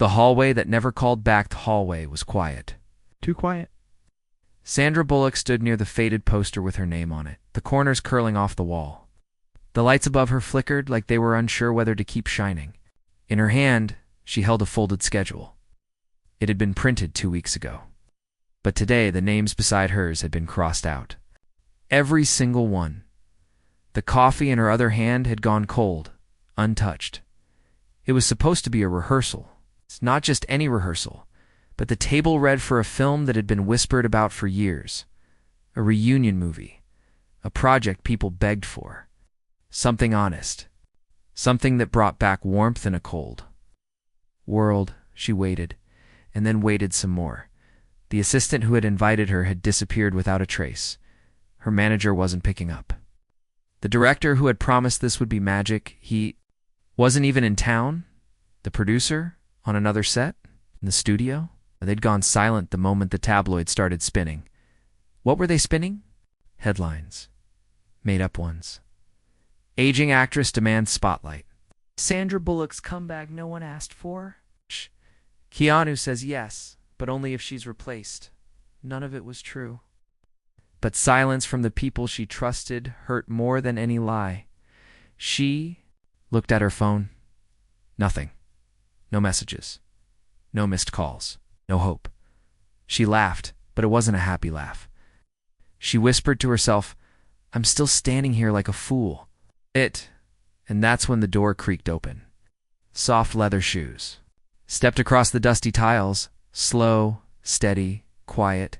The hallway that never called back the hallway was quiet. Too quiet. Sandra Bullock stood near the faded poster with her name on it, the corners curling off the wall. The lights above her flickered like they were unsure whether to keep shining. In her hand, she held a folded schedule. It had been printed 2 weeks ago. But today, the names beside hers had been crossed out. Every single one. The coffee in her other hand had gone cold, untouched. It was supposed to be a rehearsal. It's not just any rehearsal, but the table read for a film that had been whispered about for years. A reunion movie. A project people begged for. Something honest. Something that brought back warmth in a cold world. She waited, and then waited some more. The assistant who had invited her had disappeared without a trace. Her manager wasn't picking up. The director who had promised this would be magic, he wasn't even in town. The producer, on another set, in the studio. They'd gone silent the moment the tabloids started spinning. What were they spinning? Headlines. Made-up ones. Aging actress demands spotlight. Sandra Bullock's comeback no one asked for? Keanu says yes, but only if she's replaced. None of it was true. But silence from the people she trusted hurt more than any lie. She looked at her phone. Nothing. No messages. No missed calls. No hope. She laughed, but it wasn't a happy laugh. She whispered to herself, I'm still standing here like a fool. And that's when the door creaked open. Soft leather shoes. Stepped across the dusty tiles, slow, steady, quiet,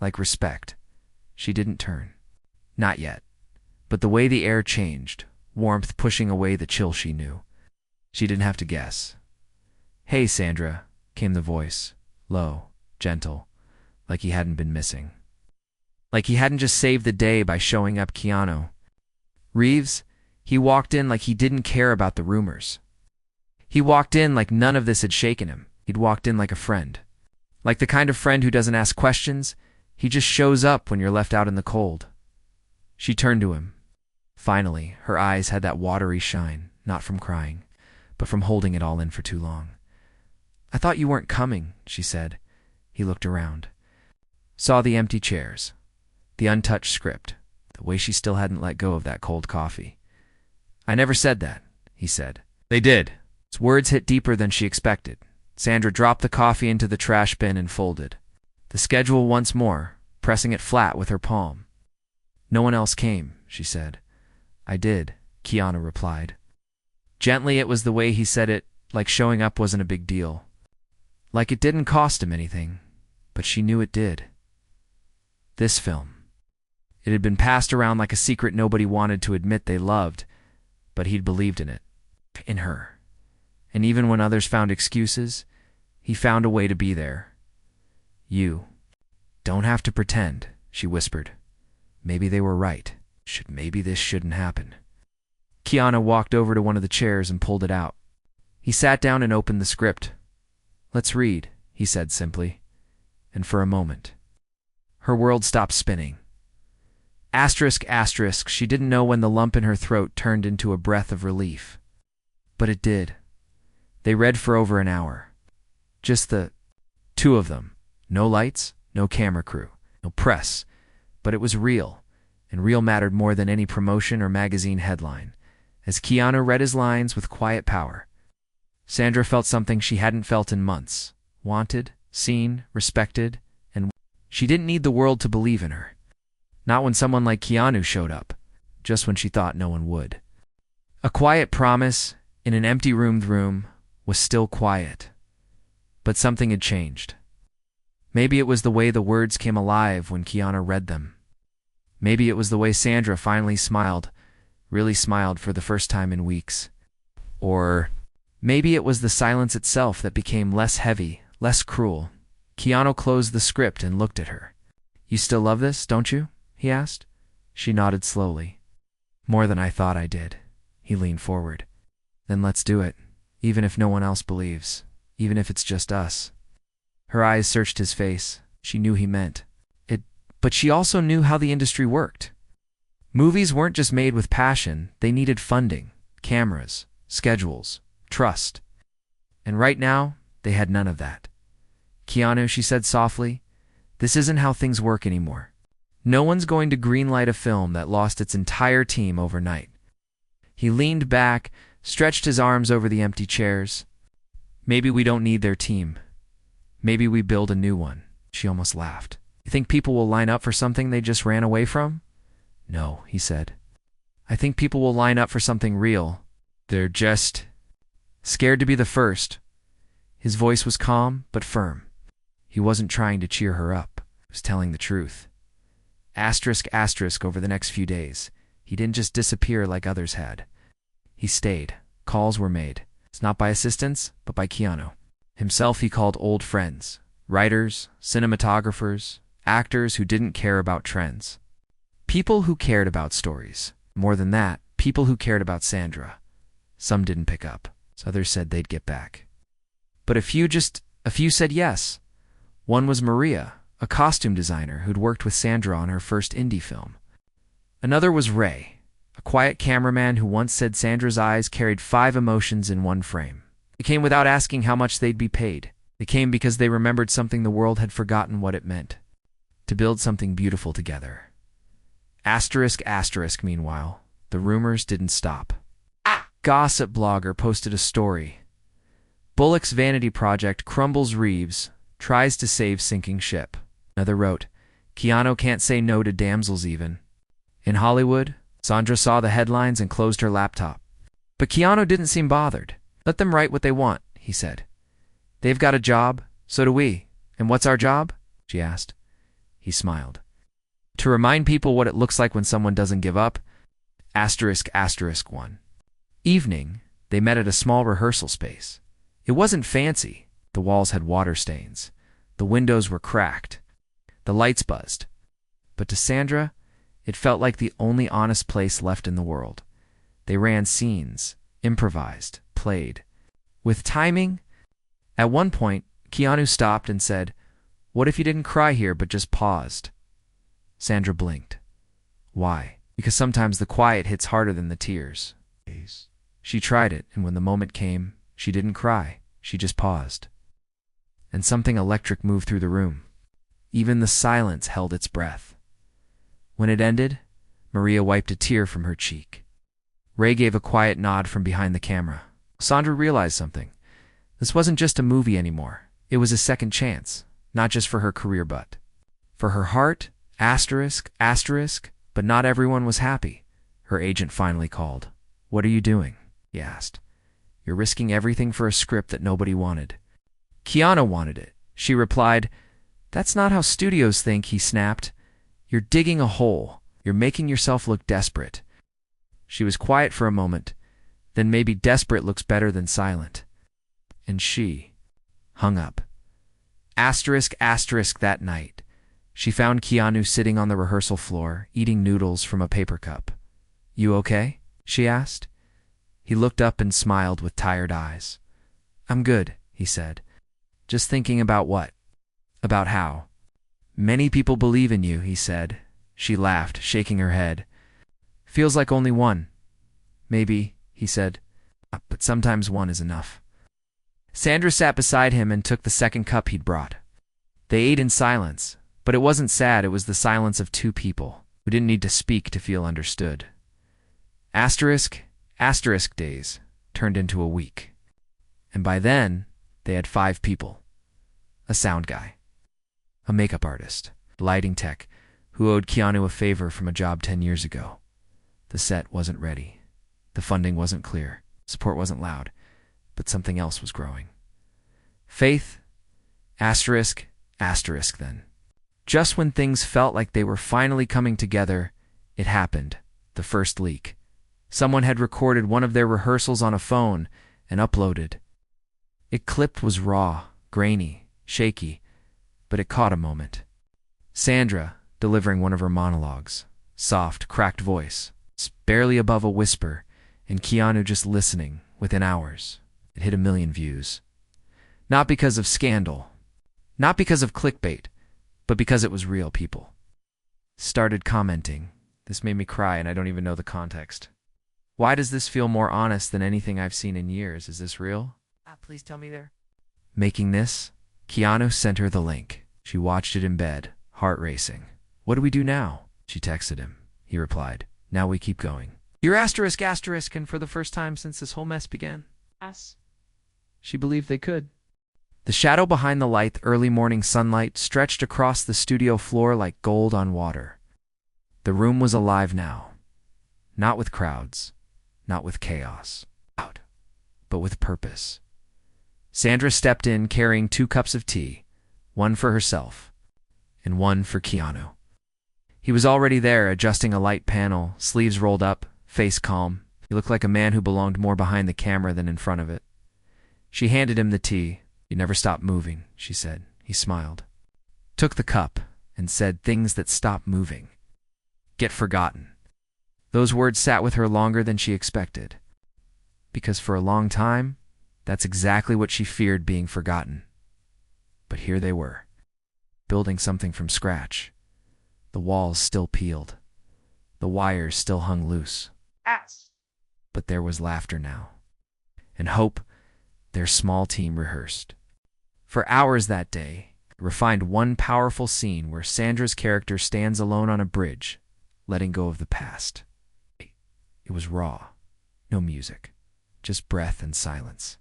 like respect. She didn't turn. Not yet. But the way the air changed, warmth pushing away the chill she knew. She didn't have to guess. Hey, Sandra, came the voice, low, gentle, like he hadn't been missing. Like he hadn't just saved the day by showing up. Keanu Reeves, he walked in like he didn't care about the rumors. He walked in like none of this had shaken him. He'd walked in like a friend. Like the kind of friend who doesn't ask questions, he just shows up when you're left out in the cold. She turned to him. Finally, her eyes had that watery shine, not from crying, but from holding it all in for too long. I thought you weren't coming, she said. He looked around. Saw the empty chairs, the untouched script, the way she still hadn't let go of that cold coffee. I never said that, he said. They did. His words hit deeper than she expected. Sandra dropped the coffee into the trash bin and folded. The schedule once more, pressing it flat with her palm. No one else came, she said. I did, Keanu replied. Gently, it was the way he said it, like showing up wasn't a big deal. Like it didn't cost him anything, but she knew it did. This film. It had been passed around like a secret nobody wanted to admit they loved, but he'd believed in it. In her. And even when others found excuses, he found a way to be there. You don't have to pretend, she whispered. Maybe they were right. Maybe this shouldn't happen. Keanu walked over to one of the chairs and pulled it out. He sat down and opened the script. Let's read, he said simply. And for a moment, her world stopped spinning. Asterisk, asterisk, she didn't know when the lump in her throat turned into a breath of relief. But it did. They read for over an hour. Just the two of them. No lights, no camera crew, no press. But it was real, and real mattered more than any promotion or magazine headline. As Keanu read his lines with quiet power, Sandra felt something she hadn't felt in months. Wanted, seen, respected, and she didn't need the world to believe in her. Not when someone like Keanu showed up, just when she thought no one would. A quiet promise in an empty room was still quiet. But something had changed. Maybe it was the way the words came alive when Keanu read them. Maybe it was the way Sandra finally smiled, really smiled for the first time in weeks. Or maybe it was the silence itself that became less heavy, less cruel. Keanu closed the script and looked at her. You still love this, don't you? He asked. She nodded slowly. More than I thought I did. He leaned forward. Then let's do it, even if no one else believes, even if it's just us. Her eyes searched his face. She knew he meant it, but she also knew how the industry worked. Movies weren't just made with passion, they needed funding, cameras, schedules, trust. And right now, They had none of that. Keanu, she said softly, this isn't how things work anymore. No one's going to greenlight a film that lost its entire team overnight. He leaned back, stretched his arms over the empty chairs. Maybe we don't need their team. Maybe we build a new one. She almost laughed. You think people will line up for something they just ran away from? No, he said. I think people will line up for something real. They're just scared to be the first. His voice was calm but firm. He wasn't trying to cheer her up. He was telling the truth. Asterisk over the next few days. He didn't just disappear like others had. He stayed. Calls were made. It's not by assistants, but by Keanu. Himself he called old friends. Writers, cinematographers, actors who didn't care about trends. People who cared about stories. More than that, people who cared about Sandra. Some didn't pick up. Others said they'd get back. But a few said yes. One was Maria, a costume designer who'd worked with Sandra on her first indie film. Another was Ray, a quiet cameraman who once said Sandra's eyes carried 5 emotions in one frame. They came without asking how much they'd be paid. They came because they remembered something the world had forgotten what it meant. To build something beautiful together. Meanwhile, the rumors didn't stop. Gossip blogger posted a story. Bullock's vanity project crumbles Reeves, tries to save sinking ship. Another wrote, Keanu can't say no to damsels even. In Hollywood, Sandra saw the headlines and closed her laptop. But Keanu didn't seem bothered. Let them write what they want, he said. They've got a job, so do we. And what's our job? She asked. He smiled. To remind people what it looks like when someone doesn't give up. **1. Evening, they met at a small rehearsal space. It wasn't fancy. The walls had water stains. The windows were cracked. The lights buzzed. But to Sandra, it felt like the only honest place left in the world. They ran scenes, improvised, played. With timing, at one point, Keanu stopped and said, What if you didn't cry here but just paused? Sandra blinked. Why? Because sometimes the quiet hits harder than the tears. She tried it, and when the moment came, she didn't cry. She just paused. And something electric moved through the room. Even the silence held its breath. When it ended, Maria wiped a tear from her cheek. Ray gave a quiet nod from behind the camera. Sandra realized something. This wasn't just a movie anymore. It was a second chance, not just for her career but for her heart, but not everyone was happy. Her agent finally called. What are you doing? He asked. You're risking everything for a script that nobody wanted. Keanu wanted it. She replied, That's not how studios think, he snapped. You're digging a hole. You're making yourself look desperate. She was quiet for a moment. Then maybe desperate looks better than silent. And she hung up. That night, she found Keanu sitting on the rehearsal floor, eating noodles from a paper cup. You okay? She asked. He looked up and smiled with tired eyes. I'm good, he said. Just thinking about what? About how? Many people believe in you, he said. She laughed, shaking her head. Feels like only one. Maybe, he said. But sometimes one is enough. Sandra sat beside him and took the second cup he'd brought. They ate in silence, but it wasn't sad. It was the silence of two people who didn't need to speak to feel understood. Days turned into a week. And by then, they had 5 people. A sound guy. A makeup artist. Lighting tech, who owed Keanu a favor from a job 10 years ago. The set wasn't ready. The funding wasn't clear. Support wasn't loud. But something else was growing. Faith, then. Just when things felt like they were finally coming together, it happened. The first leak. Someone had recorded one of their rehearsals on a phone and uploaded. It clipped was raw, grainy, shaky, but it caught a moment. Sandra, delivering one of her monologues. Soft, cracked voice, barely above a whisper, and Keanu just listening, within hours. It hit 1 million views. Not because of scandal, not because of clickbait, but because it was real. People started commenting. This made me cry and I don't even know the context. Why does this feel more honest than anything I've seen in years? Is this real? Please tell me there. making this? Keanu sent her the link. She watched it in bed, heart racing. What do we do now? She texted him. He replied, now we keep going. You're asterisk, and for the first time since this whole mess began. She believed they could. The shadow behind the light, the early morning sunlight, stretched across the studio floor like gold on water. The room was alive now. Not with crowds, not with chaos, but with purpose. Sandra stepped in carrying 2 cups of tea, one for herself and one for Keanu. He was already there, adjusting a light panel, sleeves rolled up, face calm. He looked like a man who belonged more behind the camera than in front of it. She handed him the tea. You never stop moving, she said. He smiled, took the cup, and said, things that stop moving get forgotten. Those words sat with her longer than she expected, because for a long time, that's exactly what she feared, being forgotten. But here they were, building something from scratch. The walls still peeled. The wires still hung loose. But there was laughter now, and hope. Their small team rehearsed. For hours that day, refined one powerful scene where Sandra's character stands alone on a bridge, letting go of the past. It was raw. No music, just breath and silence.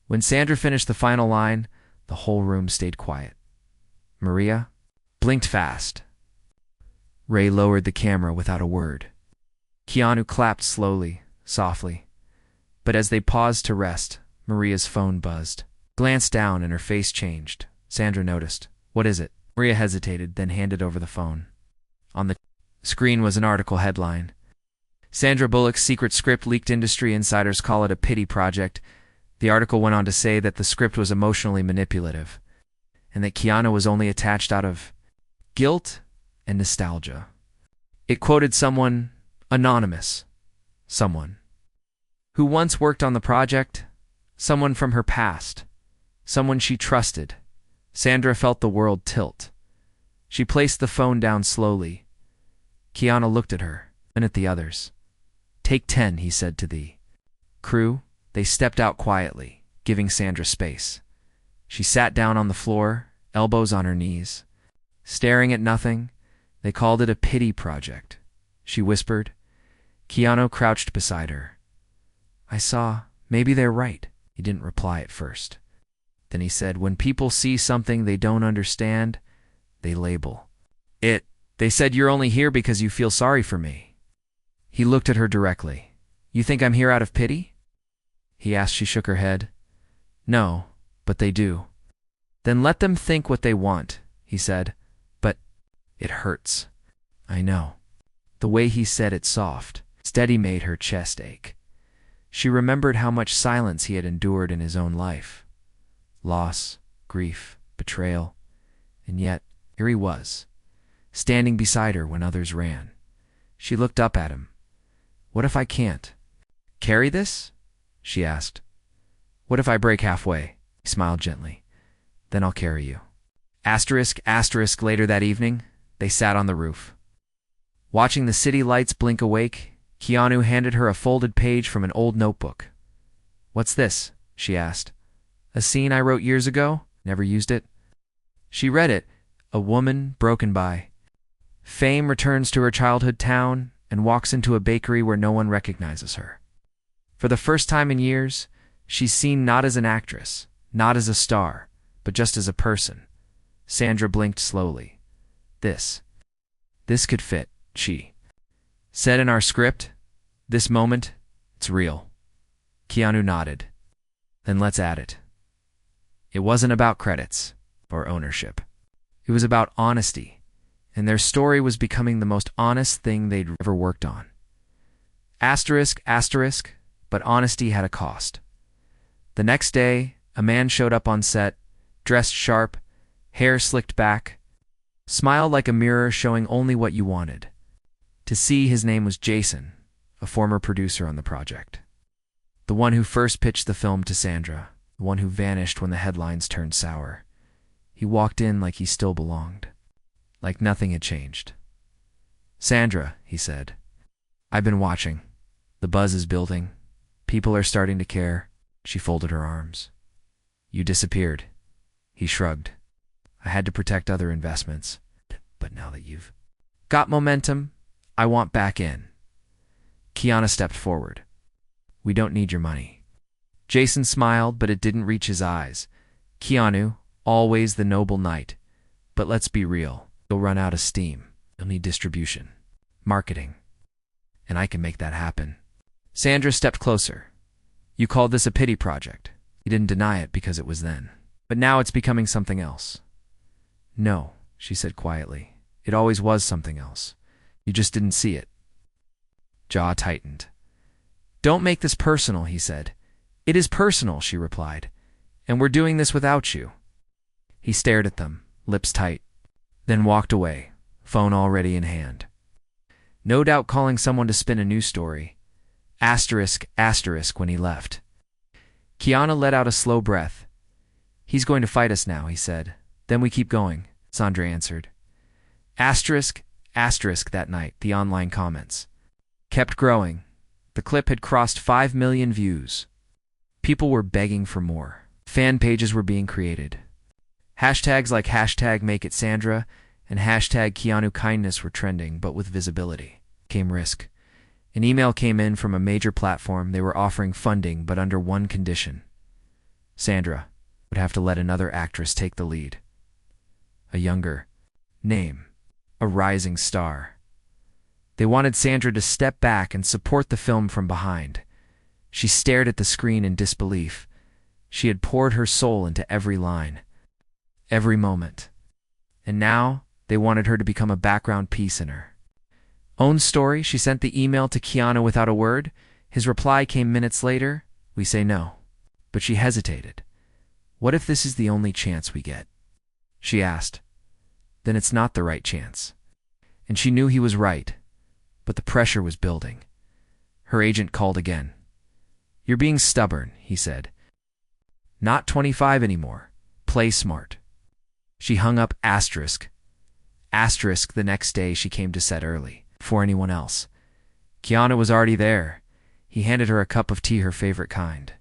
When Sandra finished the final line, the whole room stayed quiet. Maria blinked fast. Ray lowered the camera without a word. Keanu clapped slowly, softly. But as they paused to rest, Maria's phone buzzed. Glanced down and her face changed. Sandra noticed. What is it? Maria hesitated, then handed over the phone. On the screen was an article headline. Sandra Bullock's secret script leaked. Industry insiders call it a pity project. The article went on to say that the script was emotionally manipulative, and that Keanu was only attached out of guilt and nostalgia. It quoted someone anonymous, someone who once worked on the project, someone from her past, someone she trusted. Sandra felt the world tilt. She placed the phone down slowly. Keanu looked at her, and at the others. Take 10, he said to the crew. They stepped out quietly, giving Sandra space. She sat down on the floor, elbows on her knees, staring at nothing. They called it a pity project, she whispered. Keanu crouched beside her. I saw, maybe they're right. He didn't reply at first. Then he said, when people see something they don't understand, they label it. They said you're only here because you feel sorry for me. He looked at her directly. You think I'm here out of pity? He asked. She shook her head. No, but they do. Then let them think what they want, he said. But it hurts. I know. The way he said it, soft, steady, made her chest ache. She remembered how much silence he had endured in his own life. Loss, grief, betrayal. And yet, here he was, standing beside her when others ran. She looked up at him. What if I can't carry this? She asked. What if I break halfway? He smiled gently. Then I'll carry you. Later that evening, they sat on the roof. Watching the city lights blink awake, Keanu handed her a folded page from an old notebook. What's this? She asked. A scene I wrote years ago? Never used it. She read it. A woman broken by fame returns to her childhood town and walks into a bakery where no one recognizes her. For the first time in years, she's seen not as an actress, not as a star, but just as a person. Sandra blinked slowly. This could fit, she said. In our script, this moment, it's real. Keanu nodded. Then let's add it. It wasn't about credits or ownership. It was about honesty, and their story was becoming the most honest thing they'd ever worked on. But honesty had a cost. The next day, a man showed up on set, dressed sharp, hair slicked back, smiled like a mirror showing only what you wanted to see. His name was Jason, a former producer on the project. The one who first pitched the film to Sandra, the one who vanished when the headlines turned sour. He walked in like he still belonged, like nothing had changed. Sandra, he said, I've been watching. The buzz is building. People are starting to care. She folded her arms. You disappeared. He shrugged. I had to protect other investments. But now that you've got momentum, I want back in. Keanu stepped forward. We don't need your money. Jason smiled, but it didn't reach his eyes. Keanu, always the noble knight. But let's be real. You'll run out of steam. You'll need distribution, marketing. And I can make that happen. Sandra stepped closer. You called this a pity project. You didn't deny it because it was then. But now it's becoming something else. No, she said quietly. It always was something else. You just didn't see it. Jaw tightened. Don't make this personal, he said. It is personal, she replied. And we're doing this without you. He stared at them, lips tight, then walked away, phone already in hand. No doubt calling someone to spin a news story. Asterisk, asterisk when he left. Keanu let out a slow breath. He's going to fight us now, he said. Then we keep going, Sandra answered. Asterisk, asterisk that night, the online comments kept growing. The clip had crossed 5 million views. People were begging for more. Fan pages were being created. Hashtags like hashtag Make It Sandra and hashtag Keanu Kindness were trending, but with visibility came risk. An email came in from a major platform. They were offering funding, but under one condition. Sandra would have to let another actress take the lead. A younger name, a rising star. They wanted Sandra to step back and support the film from behind. She stared at the screen in disbelief. She had poured her soul into every line, every moment. And now they wanted her to become a background piece in her own story. She sent the email to Keanu without a word. His reply came minutes later. We say no. But she hesitated. What if this is the only chance we get? She asked. Then it's not the right chance. And she knew he was right. But the pressure was building. Her agent called again. You're being stubborn, he said. Not 25 anymore. Play smart. She hung up asterisk. Asterisk the next day she came to set early, before anyone else. Keanu was already there. He handed her a cup of tea, her favorite kind.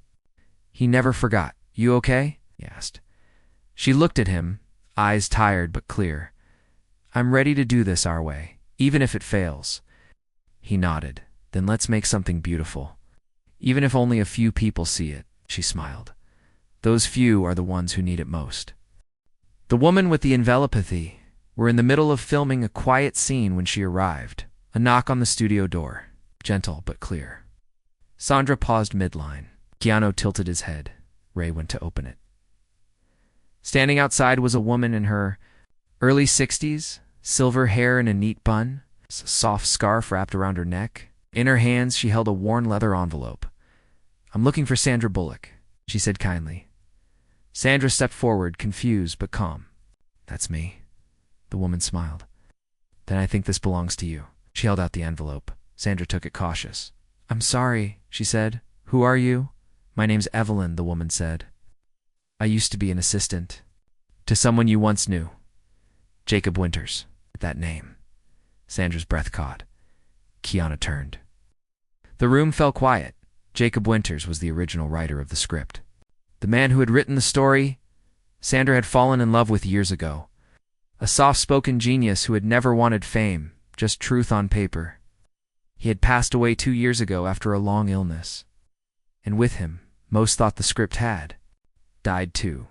He never forgot. You okay? He asked. She looked at him, eyes tired but clear. I'm ready to do this our way, even if it fails. He nodded. Then let's make something beautiful. Even if only a few people see it, she smiled. Those few are the ones who need it most. The woman with the envelopathy were in the middle of filming a quiet scene when she arrived. A knock on the studio door, gentle but clear. Sandra paused midline. Keanu tilted his head. Ray went to open it. Standing outside was a woman in her early 60s, silver hair in a neat bun, a soft scarf wrapped around her neck. In her hands, she held a worn leather envelope. I'm looking for Sandra Bullock, she said kindly. Sandra stepped forward, confused but calm. That's me. The woman smiled. Then I think this belongs to you. She held out the envelope. Sandra took it cautious. I'm sorry, she said. Who are you? My name's Evelyn, the woman said. I used to be an assistant to someone you once knew. Jacob Winters. That name. Sandra's breath caught. Keanu turned. The room fell quiet. Jacob Winters was the original writer of the script. The man who had written the story Sandra had fallen in love with years ago. A soft-spoken genius who had never wanted fame, just truth on paper. He had passed away 2 years ago after a long illness. And with him, most thought the script had died too.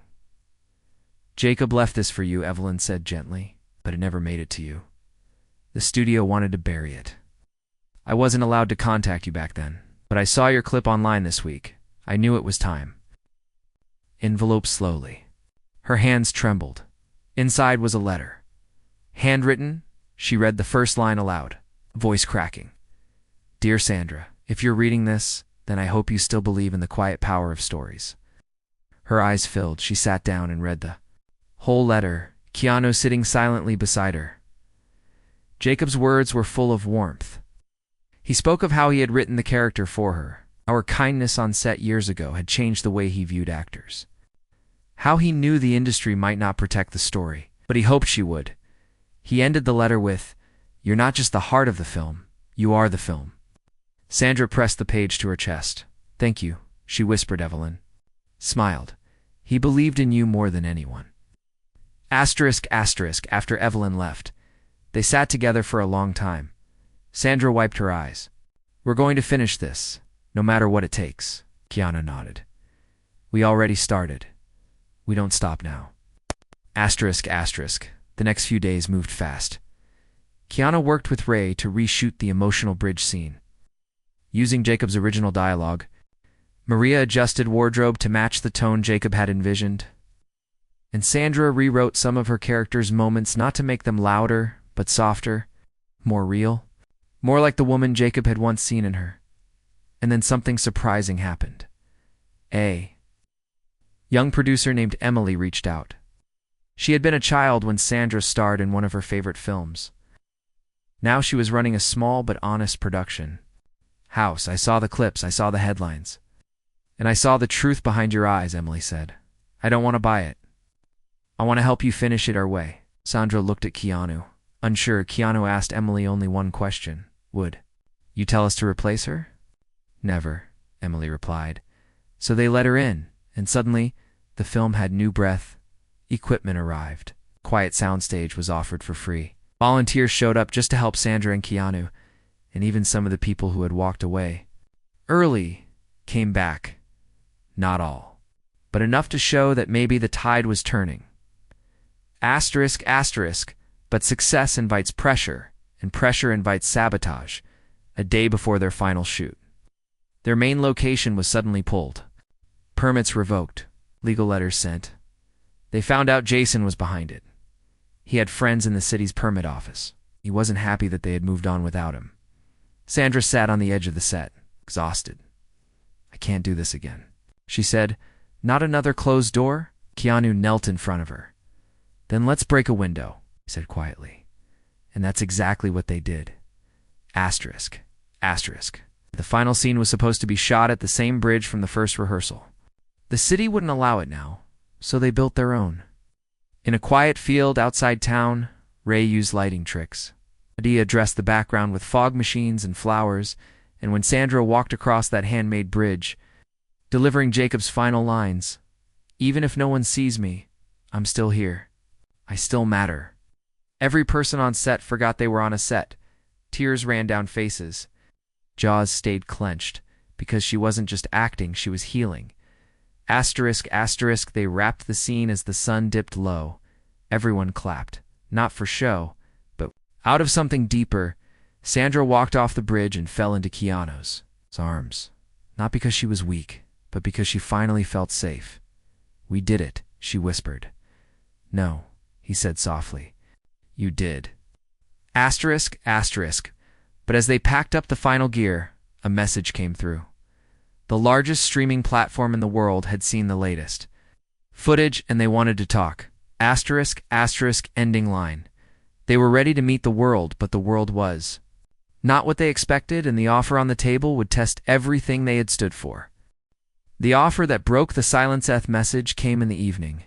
Jacob left this for you, Evelyn said gently, but it never made it to you. The studio wanted to bury it. I wasn't allowed to contact you back then, but I saw your clip online this week. I knew it was time. Envelope slowly. Her hands trembled. Inside was a letter. Handwritten, she read the first line aloud, voice cracking. Dear Sandra, if you're reading this, then I hope you still believe in the quiet power of stories. Her eyes filled. She sat down and read the whole letter, Keanu sitting silently beside her. Jacob's words were full of warmth. He spoke of how he had written the character for her. Our kindness on set years ago had changed the way he viewed actors. How he knew the industry might not protect the story, but he hoped she would. He ended the letter with, You're not just the heart of the film, you are the film. Sandra pressed the page to her chest. Thank you, she whispered. Evelyn smiled. He believed in you more than anyone. Asterisk, asterisk, after Evelyn left, they sat together for a long time. Sandra wiped her eyes. We're going to finish this, no matter what it takes. Keanu nodded. We already started. We don't stop now. Asterisk, asterisk. The next few days moved fast. Keanu worked with Ray to reshoot the emotional bridge scene. Using Jacob's original dialogue, Maria adjusted wardrobe to match the tone Jacob had envisioned, and Sandra rewrote some of her character's moments not to make them louder, but softer, more real, more like the woman Jacob had once seen in her. And then something surprising happened. A young producer named Emily reached out. She had been a child when Sandra starred in one of her favorite films. Now she was running a small but honest production. House, I saw the clips, I saw the headlines. And I saw the truth behind your eyes, Emily said. I don't want to buy it. I want to help you finish it our way. Sandra looked at Keanu. Unsure, Keanu asked Emily only one question. Would you tell us to replace her? Never, Emily replied. So they let her in, and suddenly, the film had new breath. Equipment arrived. Quiet soundstage was offered for free. Volunteers showed up just to help Sandra and Keanu, and even some of the people who had walked away early came back. Not all, but enough to show that maybe the tide was turning. Asterisk, asterisk, but success invites pressure, and pressure invites sabotage, a day before their final shoot. Their main location was suddenly pulled. Permits revoked, legal letters sent. They found out Jason was behind it. He had friends in the city's permit office. He wasn't happy that they had moved on without him. Sandra sat on the edge of the set, exhausted. I can't do this again, she said. Not another closed door? Keanu knelt in front of her. Then let's break a window, he said quietly. And that's exactly what they did. Asterisk, asterisk. The final scene was supposed to be shot at the same bridge from the first rehearsal. The city wouldn't allow it now, so they built their own. In a quiet field outside town, Ray used lighting tricks. Adia dressed the background with fog machines and flowers, and when Sandra walked across that handmade bridge, delivering Jacob's final lines, even if no one sees me, I'm still here. I still matter. Every person on set forgot they were on a set. Tears ran down faces. Jaws stayed clenched, because she wasn't just acting, she was healing. Asterisk, asterisk, they wrapped the scene as the sun dipped low. Everyone clapped, not for show, but out of something deeper. Sandra walked off the bridge and fell into Keanu's arms, not because she was weak, but because she finally felt safe. We did it, she whispered. No, he said softly. You did. Asterisk, asterisk, but as they packed up the final gear, a message came through. The largest streaming platform in the world had seen the latest footage, and they wanted to talk. Asterisk, asterisk, ending line. They were ready to meet the world, but the world was not what they expected, and the offer on the table would test everything they had stood for. The offer that broke the Silence Eth message came in the evening.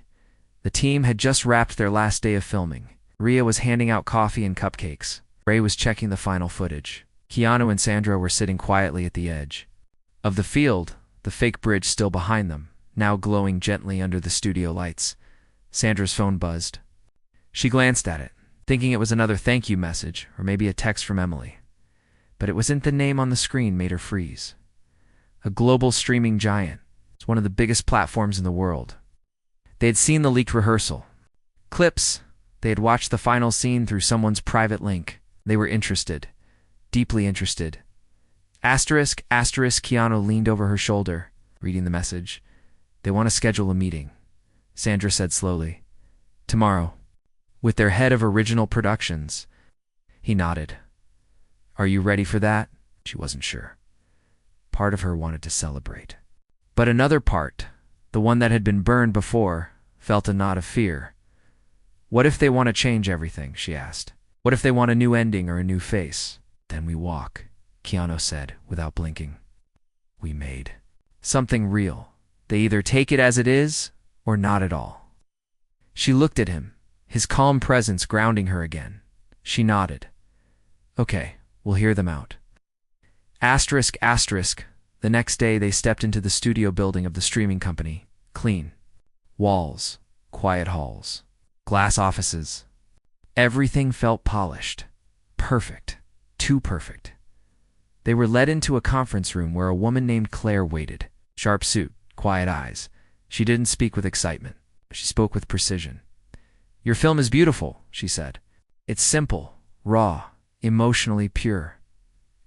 The team had just wrapped their last day of filming. Rhea was handing out coffee and cupcakes. Ray was checking the final footage. Keanu and Sandra were sitting quietly at the edge of the field, the fake bridge still behind them, now glowing gently under the studio lights. Sandra's phone buzzed. She glanced at it, thinking it was another thank you message, or maybe a text from Emily. But it wasn't. The name on the screen made her freeze. A global streaming giant. It's one of the biggest platforms in the world. They had seen the leaked rehearsal clips. They had watched the final scene through someone's private link. They were interested, deeply interested. Asterisk, asterisk, Keanu leaned over her shoulder, reading the message. They want to schedule a meeting, Sandra said slowly. Tomorrow, with their head of original productions. He nodded. Are you ready for that? She wasn't sure. Part of her wanted to celebrate. But another part, the one that had been burned before, felt a knot of fear. What if they want to change everything, she asked. What if they want a new ending or a new face? Then we walk, Keanu said, without blinking. We made something real. They either take it as it is, or not at all. She looked at him, his calm presence grounding her again. She nodded. Okay, we'll hear them out. Asterisk, asterisk. The next day they stepped into the studio building of the streaming company, clean, Walls, quiet halls, glass offices. Everything felt polished. Perfect. Too perfect. They were led into a conference room where a woman named Claire waited. Sharp suit, quiet eyes. She didn't speak with excitement. She spoke with precision. "Your film is beautiful," she said. "It's simple, raw, emotionally pure."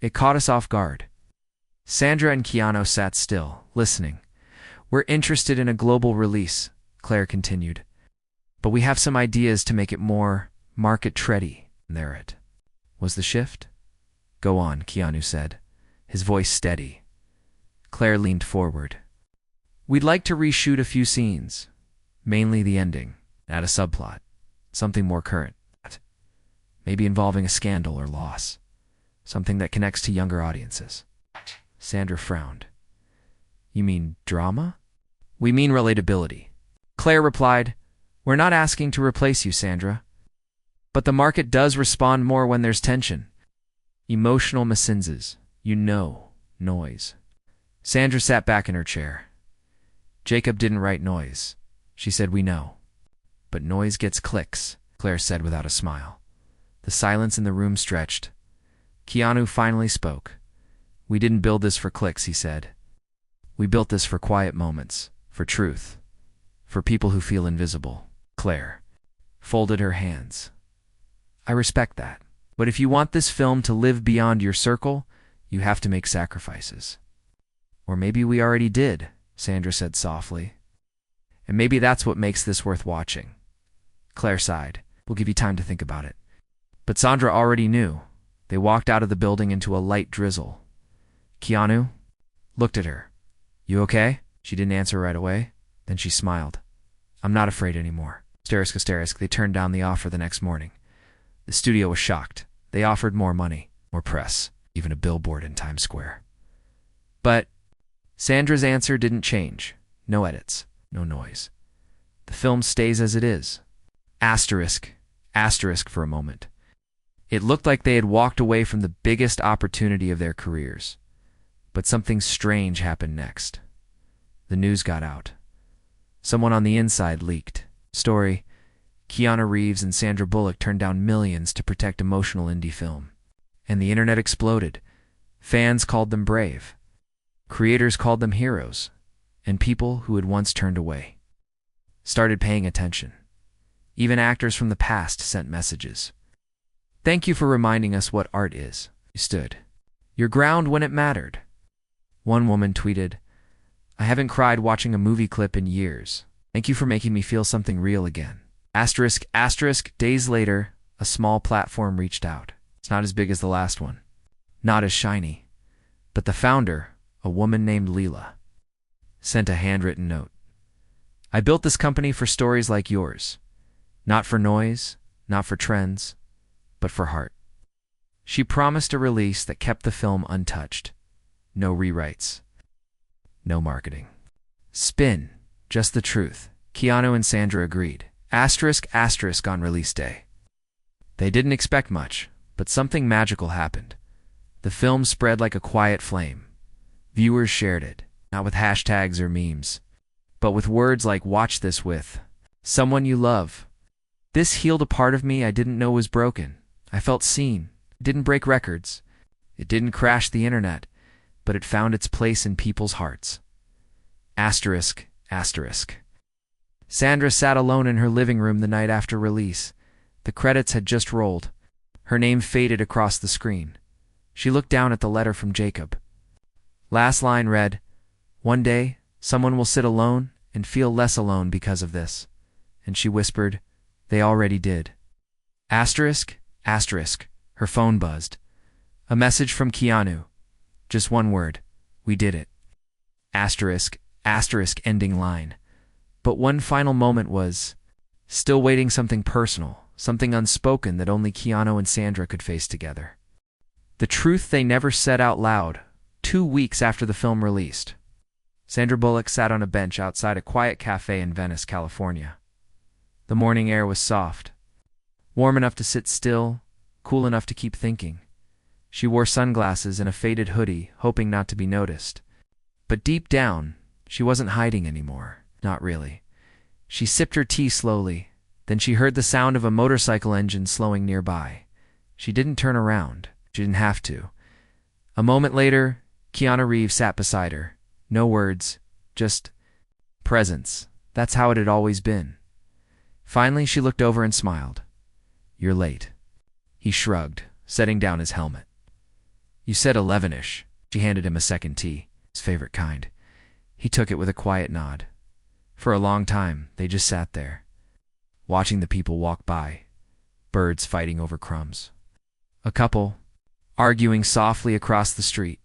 It caught us off guard. Sandra and Keanu sat still, listening. "We're interested in a global release," Claire continued. "But we have some ideas to make it more market-ready." There it was the shift. "Go on," Keanu said, his voice steady. Claire leaned forward. "We'd like to reshoot a few scenes, mainly the ending, add a subplot, something more current, maybe involving a scandal or loss, something that connects to younger audiences." Sandra frowned. "You mean drama?" "We mean relatability." Claire replied, "We're not asking to replace you, Sandra. But the market does respond more when there's tension. Emotional missinzes, noise." Sandra sat back in her chair. "Jacob didn't write noise," she said. "We know. But noise gets clicks," Claire said without a smile. The silence in the room stretched. Keanu finally spoke. "We didn't build this for clicks," he said. "We built this for quiet moments, for truth, for people who feel invisible." Claire folded her hands. "I respect that. But if you want this film to live beyond your circle, you have to make sacrifices." "Or maybe we already did," Sandra said softly. "And maybe that's what makes this worth watching." Claire sighed. "We'll give you time to think about it." But Sandra already knew. They walked out of the building into a light drizzle. Keanu looked at her. "You okay?" She didn't answer right away. Then she smiled. "I'm not afraid anymore." Asterisk. They turned down the offer the next morning. The studio was shocked. They offered more money, more press, even a billboard in Times Square. But Sandra's answer didn't change. No edits, no noise. The film stays as it is. Asterisk for a moment. It looked like they had walked away from the biggest opportunity of their careers. But something strange happened next. The news got out. Someone on the inside leaked. Story: Keanu Reeves and Sandra Bullock turned down millions to protect emotional indie film. And the internet exploded. Fans called them brave. Creators called them heroes. And people who had once turned away started paying attention. Even actors from the past sent messages. "Thank you for reminding us what art is." You stood your ground when it mattered. One woman tweeted, "I haven't cried watching a movie clip in years. Thank you for making me feel something real again." Asterisk. Days later, a small platform reached out. It's not as big as the last one. Not as shiny. But the founder, a woman named Leela, sent a handwritten note. "I built this company for stories like yours. Not for noise, not for trends, but for heart." She promised a release that kept the film untouched. No rewrites. No marketing. Spin. Just the truth. Keanu and Sandra agreed. Asterisk on release day. They didn't expect much, but something magical happened. The film spread like a quiet flame. Viewers shared it, not with hashtags or memes, but with words like "watch this with someone you love." This healed a part of me I didn't know was broken. I felt seen. It didn't break records. It didn't crash the internet, but it found its place in people's hearts. Asterisk. Sandra sat alone in her living room the night after release. The credits had just rolled. Her name faded across the screen. She looked down at the letter from Jacob. Last line read, "One day, someone will sit alone and feel less alone because of this." And she whispered, "They already did." Asterisk. Her phone buzzed. A message from Keanu. Just one word. "We did it." Asterisk ending line. But one final moment was still waiting, something personal, something unspoken that only Keanu and Sandra could face together. The truth they never said out loud, 2 weeks after the film released. Sandra Bullock sat on a bench outside a quiet cafe in Venice, California. The morning air was soft, warm enough to sit still, cool enough to keep thinking. She wore sunglasses and a faded hoodie, hoping not to be noticed. But deep down, she wasn't hiding anymore. Not really. She sipped her tea slowly. Then she heard the sound of a motorcycle engine slowing nearby. She didn't turn around. She didn't have to. A moment later, Keanu Reeves sat beside her. No words, just presence. That's how it had always been. Finally, she looked over and smiled. "You're late." He shrugged, setting down his helmet. "You said 11-ish. She handed him a second tea, his favorite kind. He took it with a quiet nod. For a long time, they just sat there, watching the people walk by, birds fighting over crumbs. A couple, arguing softly across the street.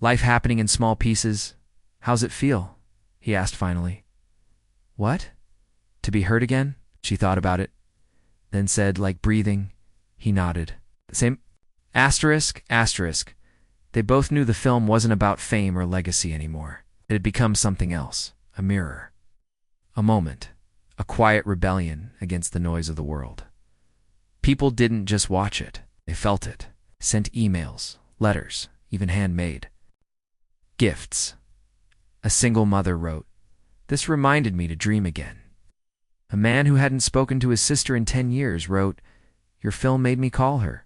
"Life happening in small pieces. How's it feel?" he asked finally. "What? To be hurt again?" She thought about it, then said, like breathing. He nodded. "Same. Asterisk, asterisk." They both knew the film wasn't about fame or legacy anymore. It had become something else, a mirror. A moment, a quiet rebellion against the noise of the world. People didn't just watch it, they felt it, sent emails, letters, even handmade. Gifts. A single mother wrote, "This reminded me to dream again." A man who hadn't spoken to his sister in 10 years wrote, "Your film made me call her."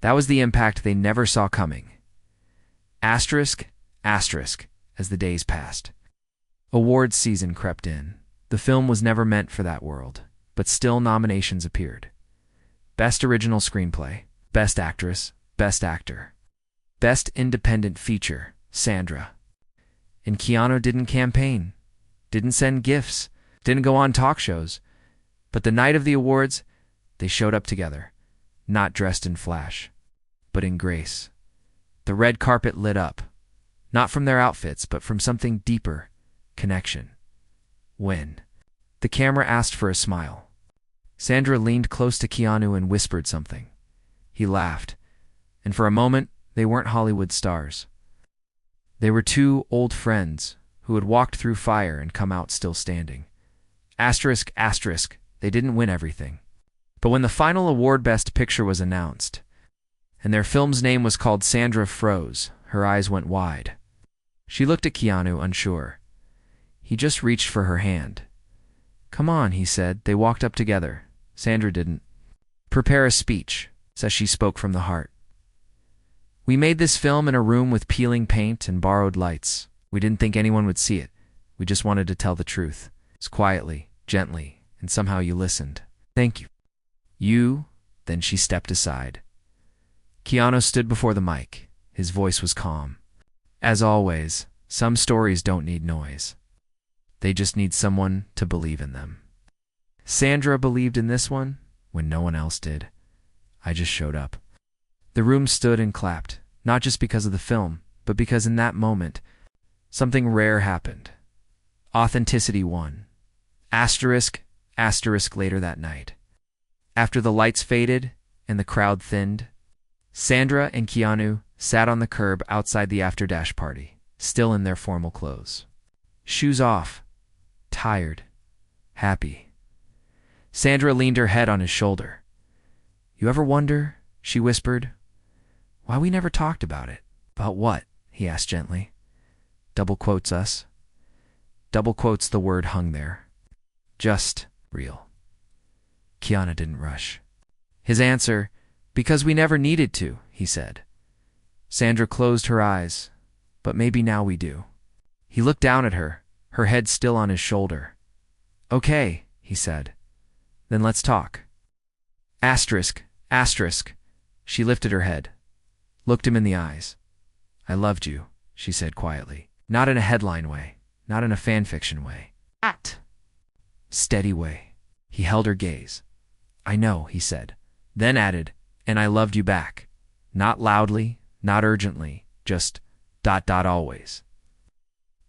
That was the impact they never saw coming. Asterisk, asterisk, as the days passed. Awards season crept in. The film was never meant for that world, but still nominations appeared. Best Original Screenplay, Best Actress, Best Actor. Best Independent Feature, Sandra. And Keanu didn't campaign, didn't send gifts, didn't go on talk shows. But the night of the awards, they showed up together, not dressed in flash, but in grace. The red carpet lit up, not from their outfits, but from something deeper, connection. When the camera asked for a smile, Sandra leaned close to Keanu and whispered something. He laughed, and for a moment, they weren't Hollywood stars. They were two old friends who had walked through fire and come out still standing. Asterisk, asterisk, they didn't win everything. But when the final award, Best Picture, was announced, and their film's name was called, Sandra froze. Her eyes went wide. She looked at Keanu, unsure. He just reached for her hand. "Come on," he said. They walked up together. Sandra didn't prepare a speech, as she spoke from the heart. "We made this film in a room with peeling paint and borrowed lights. We didn't think anyone would see it. We just wanted to tell the truth. It's quietly, gently, and somehow you listened. Thank you." "You?" Then she stepped aside. Keanu stood before the mic. His voice was calm. "As always, some stories don't need noise. They just need someone to believe in them. Sandra believed in this one when no one else did. I just showed up." The room stood and clapped, not just because of the film, but because in that moment, something rare happened. Authenticity won. Asterisk, asterisk later that night. After the lights faded and the crowd thinned, Sandra and Keanu sat on the curb outside the after-dash party, still in their formal clothes. Shoes off, tired, happy. Sandra leaned her head on his shoulder. "You ever wonder," she whispered, "why we never talked about it?" "About what?" he asked gently. "Double quotes us." Double quotes, the word hung there. "Just real." Keanu didn't rush. His answer, "Because we never needed to," he said. Sandra closed her eyes. "But maybe now we do." He looked down at her, her head still on his shoulder. "Okay," he said. "Then let's talk." Asterisk, asterisk. She lifted her head, looked him in the eyes. "I loved you," she said quietly. Not in a headline way, not in a fanfiction way. Steady way. He held her gaze. "I know," he said, then added, "and I loved you back. Not loudly, not urgently, just ... always."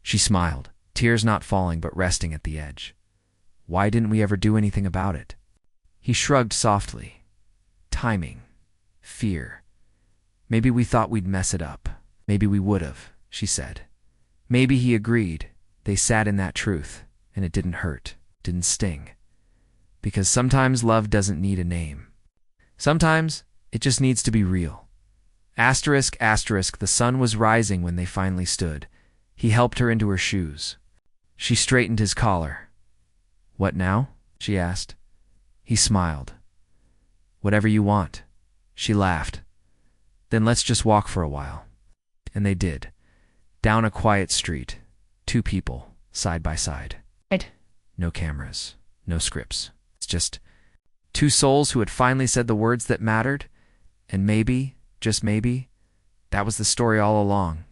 She smiled, tears not falling but resting at the edge. Why didn't we ever do anything about it? He shrugged softly. Timing. Fear. "Maybe we thought we'd mess it up. Maybe we would've," she said. Maybe, he agreed. They sat in that truth, and it didn't hurt, didn't sting. Because sometimes love doesn't need a name. Sometimes it just needs to be real. Asterisk, asterisk, the sun was rising when they finally stood. He helped her into her shoes. She straightened his collar. What now? She asked. He smiled. Whatever you want. She laughed. Then let's just walk for a while. And they did. Down a quiet street. Two people, side by side. No cameras. No scripts. It's just two souls who had finally said the words that mattered. And maybe, just maybe, that was the story all along.